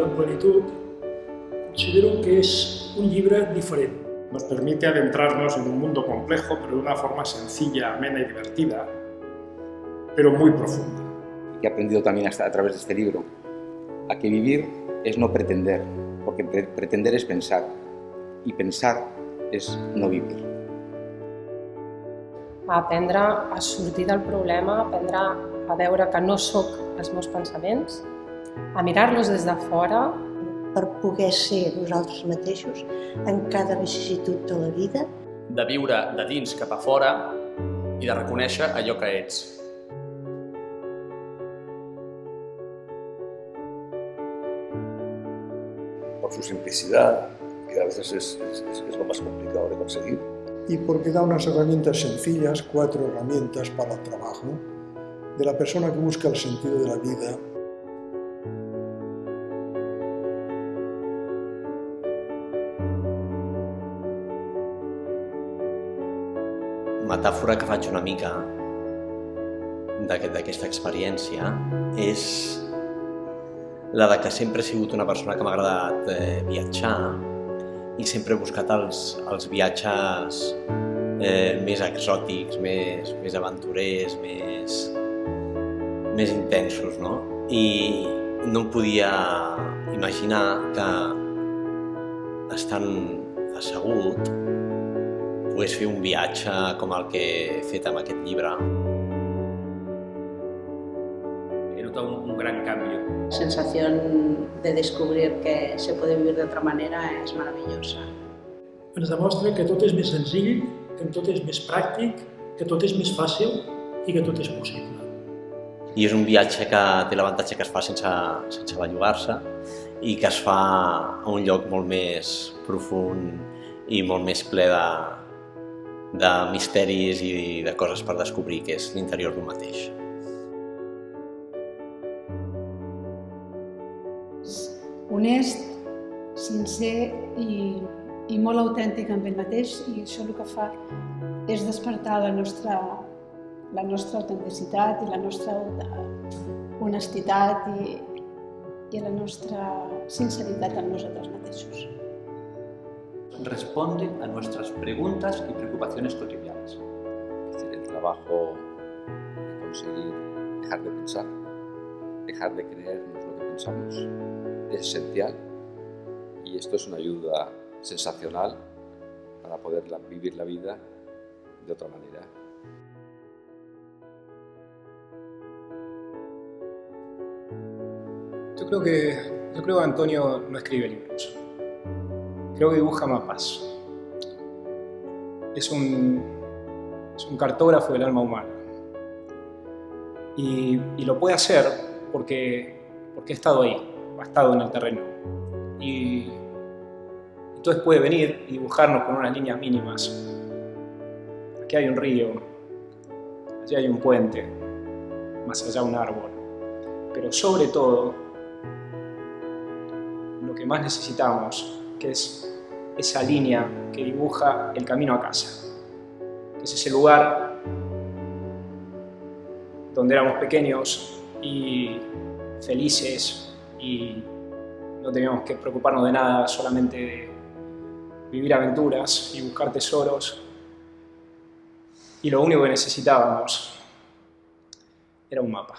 en plenitud, considero que es un libro diferente. Nos permite adentrarnos en un mundo complejo, pero de una forma sencilla, amena y divertida, pero muy profunda. Y que he aprendido también a través de este libro, a que vivir es no pretender, porque pretender es pensar, y pensar és no vivir. A aprendre a sortir del problema, a aprendre a veure que no sóc els meus pensaments, a mirar-los des de fora, per poder ser nosaltres mateixos en cada vicisitud de la vida. De viure de dins cap a fora i de reconèixer allò que ets. Por su simplicidad, que a veces es lo más complicado de conseguir. Y porque da unas herramientas sencillas, 4 herramientas para el trabajo, de la persona que busca el sentido de la vida. Metàfora que faig una mica d'aquesta experiència és la de que sempre he sigut una persona que m'ha agradat viatjar i sempre he buscat els viatges més exòtics, més aventurers, més intensos, no? I no em podia imaginar que estant assegut pogués fer un viatge com el que he fet amb aquest llibre. He notat un gran cambio. La sensación de descubrir que se puede vivir de otra manera es maravillosa. Ens demostra que tot és més senzill, que tot és més pràctic, que tot és més fàcil i que tot és possible. I és un viatge que té l'avantatge que es fa sense bellugar-se i que es fa a un lloc molt més profund i molt més ple de misteris i de coses per descobrir, que és l'interior d'un mateix. Honest, sincer i molt autèntic amb ell mateix, i això el que fa és despertar la nostra autenticitat i la nostra honestitat i la nostra sinceritat amb nosaltres mateixos. Responde a nuestras preguntas y preocupaciones cotidianas. Es decir, el trabajo de conseguir dejar de pensar, dejar de creernos lo que pensamos, es esencial y esto es una ayuda sensacional para poder vivir la vida de otra manera. Yo creo que Antonio no escribe libros. Creo que dibuja mapas. Es un cartógrafo del alma humana. Y lo puede hacer porque ha estado ahí, ha estado en el terreno. Y entonces puede venir y dibujarnos con unas líneas mínimas. Aquí hay un río, allí hay un puente, más allá un árbol. Pero sobre todo, lo que más necesitamos, que es esa línea que dibuja el camino a casa, que es ese lugar donde éramos pequeños y felices y no teníamos que preocuparnos de nada, solamente de vivir aventuras y buscar tesoros, y lo único que necesitábamos era un mapa.